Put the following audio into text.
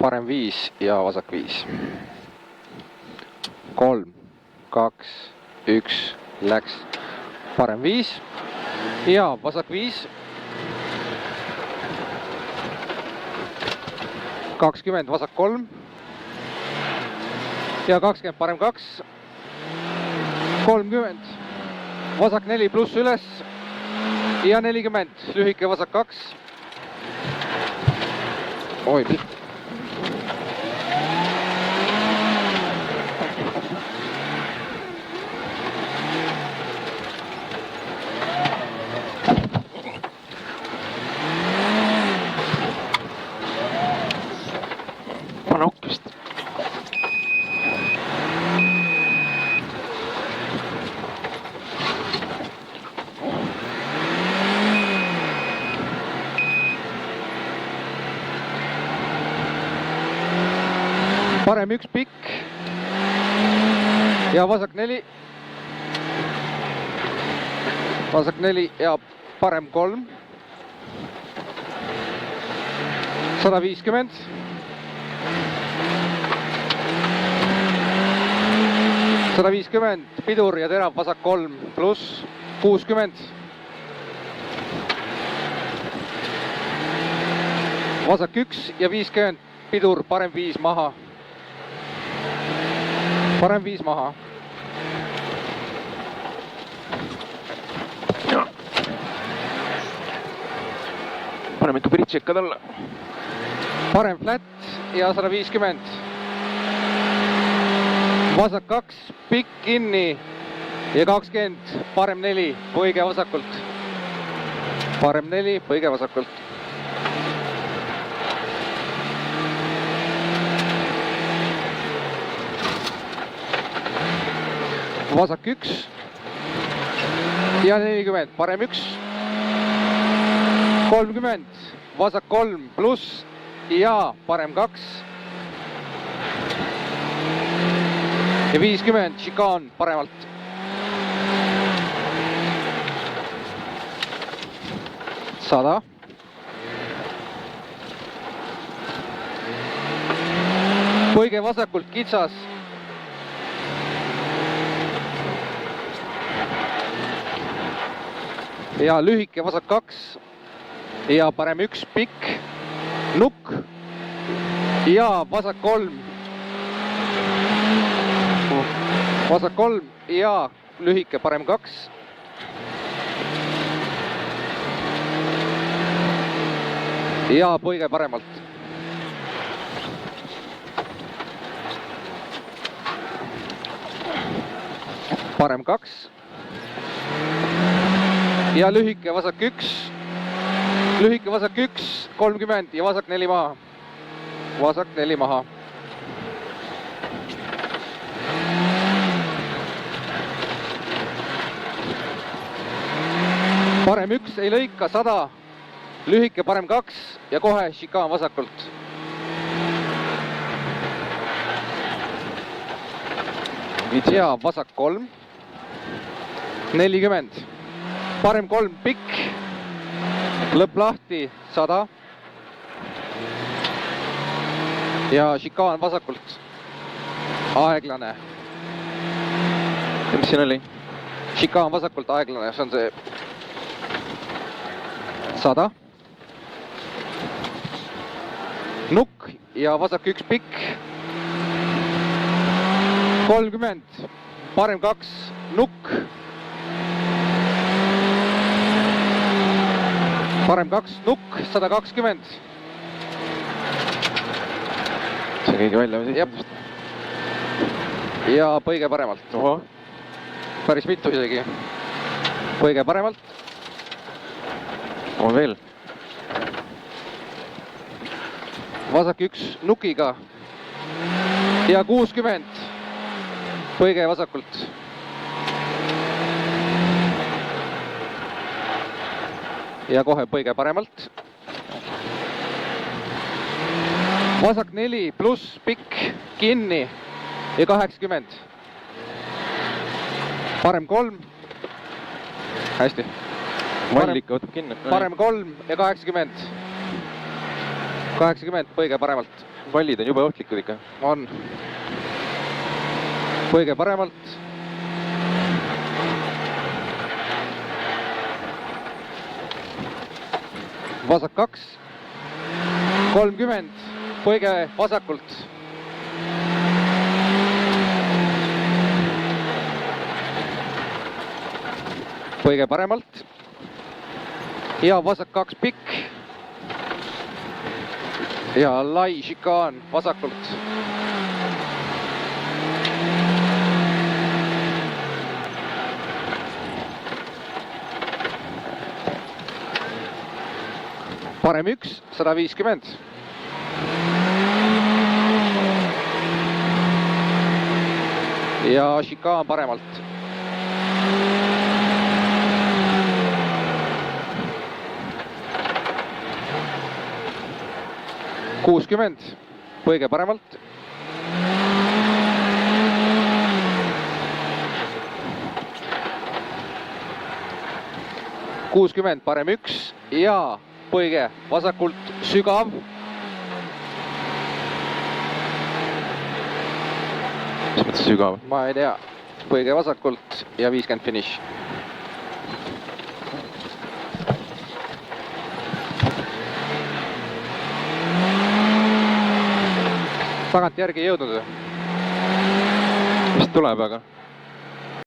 parem 5 ja vasak 5. 3, 2, 1, läks. Parem 5 ja vasak 5. 20, vasak 3. Ja 20, parem 2. 30, vasak 4 pluss üles. Ja 40, lühike vasak 2. Oi, pane okkist. parem 1 pikk ja vasak 4. Vasak 4 ja parem 3. 150. 150, pidur ja terav vasak 3 pluss 60. Vasak 1 ja 50, pidur parem 5 maha. Parem 5 maha. Paneme ikka pritsikad alla. Parem flat ja 150. Vasak 2, pikk kinni ja 20, parem 4, põige vasakult. Parem 4, põige vasakult. Vasak 1 ja 40, parem 1. 30, vasak 3 pluss ja parem 2. Ja 50, šikaan paremalt. Sada. Põige vasakult kitsas. Ja lühike vasak 2 ja parem 1 pikk, nukk ja vasak 3. Vasak 3 ja lühike parem 2. Ja põige paremalt. Parem 2. Ja lühike vasak 1. Lühike vasak 1, 30 ja vasak 4 maha. Vasak 4 maha. Parem 1 ei lõika, 100. Lühike parem 2 ja kohe šikaan vasakult. Ja vasak 3. 40. Parem 3 pikk. Lõpp lahti, 100. Ja šikaan vasakult. Aeglane. Mis siin oli? Šikaan vasakult aeglane, see on see 100. Nukk ja vasak 1 pikk. 30. Parem 2, nukk. Parem 2, nukk, 120. See keegi välja või siit? Ja põige paremalt. Oho. Päris mitu isegi. Põige paremalt. On veel. Vasak 1 nukiga. Ja 60. Põige vasakult. Ja kohe põige paremalt. Vasak 4 pluss pikk kinni ja 80. Parem 3. Hästi. Vall ikka võtab kinni. Parem 3 ja 80. 80, põige paremalt. vallid on jube ohtlikud ikka. on. põige paremalt. vasak 2. 30, põige vasakult. põige paremalt. ja vasak 2 pikk. ja lai šikaan vasakult. parem 1, 150. ja šikaan paremalt. kuuskümmend, põige paremalt. kuuskümmend, parem 1 ja põige vasakult sügav. mis mõttes sügav? ma ei tea, põige vasakult ja 50 finiš. tagantjärgi ei jõudnud. mis tuleb, aga?